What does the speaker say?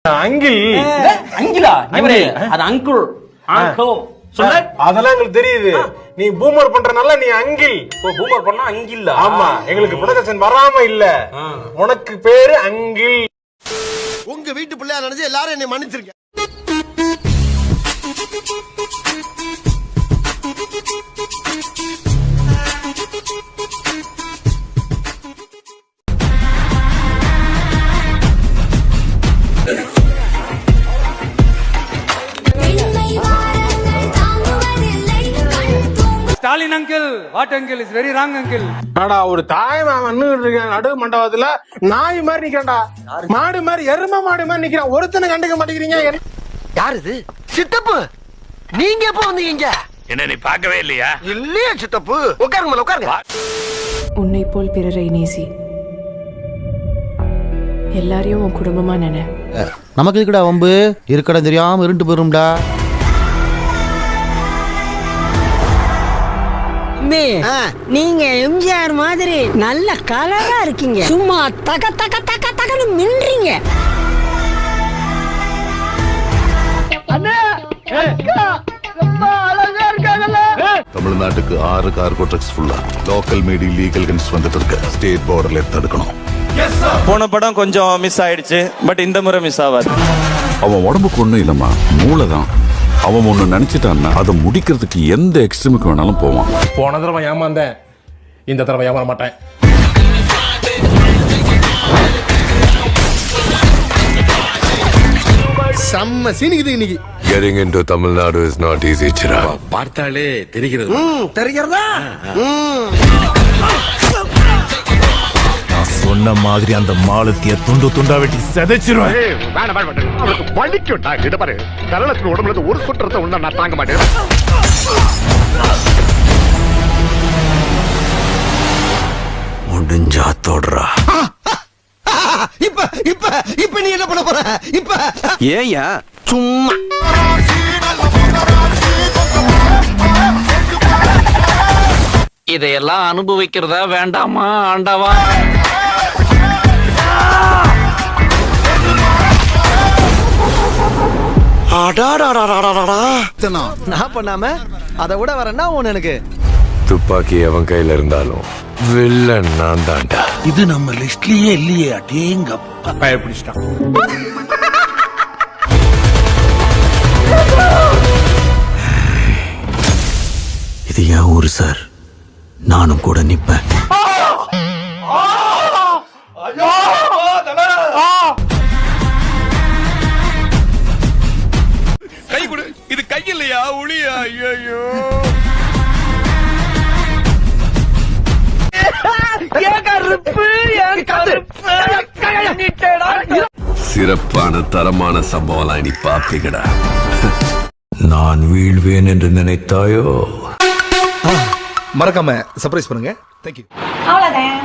Uncle அங்கிளா? அது uncle. அதெல்லாம் எங்களுக்கு தெரியுது. நீ பூமர் பண்றனால நீ அங்கிள். பூமர் பண்ணா அங்கிள். ஆமா, எங்களுக்கு ப்ரொடக்ஷன் வராம இல்ல. உனக்கு பேரு அங்கிள். உங்க வீட்டு பிள்ளையா நினைச்சு எல்லாரும் என்னை மன்னிச்சிருக்க. Stalin uncle, what uncle is very wrong uncle. ஆடா, ஒரு தாய் மாமன் இருக்கேன் நடு மண்டபத்துல நாய் மாதிரி நிக்கிறான்டா. மாடு மாதிரி எரும மாடு மாதிரி நிக்கிறான். ஒருத்தனை கண்டுக்க மாட்டேங்கிறீங்க. யாரு இது? சித்தப்பு, நீங்க எப்ப வந்தீங்க? என்ன நீ பார்க்கவே இல்லையா? இல்லையா சித்தப்பு? உட்காருங்க உட்காருங்க. உன்னை போல் பிறரை நேசி, எல்லாரையும் உன் குடும்பமா நினை. நமக்கு இருக்குடா வம்பு, இருக்கடா தெரியாம இருண்டு போயிரும்டா. நீங்க எம்ஜிஆர் மாதிரி நல்ல கலரா இருக்கீங்க. சும்மா தக தக தக தகன்னு மின்றீங்க. தமிழ்நாட்டுக்கு 6 கார்கோ ட்ரக்ஸ் ஃபுல்லா லோக்கல் மீடி லீகல் கன்ஸ் வந்துட்டு இருக்கு. ஸ்டேட் பார்டர்ல தடுக்கணும். போன படம் கொஞ்சம் மிஸ் ஆயிடுச்சு, பட் இந்த முறை மிஸ் ஆகாது. அவன் உடம்புக்கு ஒண்ணும் இல்லம்மா, மூளைதான். அவன் ஒண்ணு நினைச்சிட்டான்னா அதை முடிக்கிறதுக்கு எந்த எக்ஸ்ட்ரீமுக்கு வேணாலும் போவான். போன தடவை ஏமாந்தேன், இந்த தடவை ஏமாற மாட்டேன். செம்ம சீனிக்குது இன்னைக்கு. Getting into Tamil Nadu is not easy, Chira. பார்த்தாலே தெரிகிறது. தெரிகிறதா? நான் சொன்ன மாதிரி அந்த மாலத்திய துண்டு துண்டா வெட்டி செதைச்சிருவேன். உடம்புல ஒரு சுற்றத்தை உண்டா நான் தாங்க மாட்டேன். முடிஞ்சா தோடுறா. இப்ப இப்ப இப்ப நீ என்ன பண்ண போற? இப்ப ஏயா சும்மா இதையெல்லாம் அனுபவிக்கிறதா வேண்டாமா ஆண்டவா? நான் பண்ணாம அதை விட வரேன்னா ஒண்ணு எனக்கு. துப்பாக்கி அவன் கையில இருந்தாலும் வில்லன் நான் தான்டா. இது நம்ம லிஸ்ட்லயே இல்லையே. அடேங்கப்பா, பயப்பிடிச்சிட்டான். இது என் ஊரு சார், நானும் கூட நிப்பேன். கை கொடு. இது கை இல்லையா, உளியா? ஐயோ, சிறப்பான தரமான சம்பவம் நீ பாப்பீங்கடா. நான் வீழ்வேன் என்று நினைத்தாயோ? மறக்காம சர்ப்ரைஸ் பண்ணுங்க. தேங்க்யூ. அவ்வளவுதான்.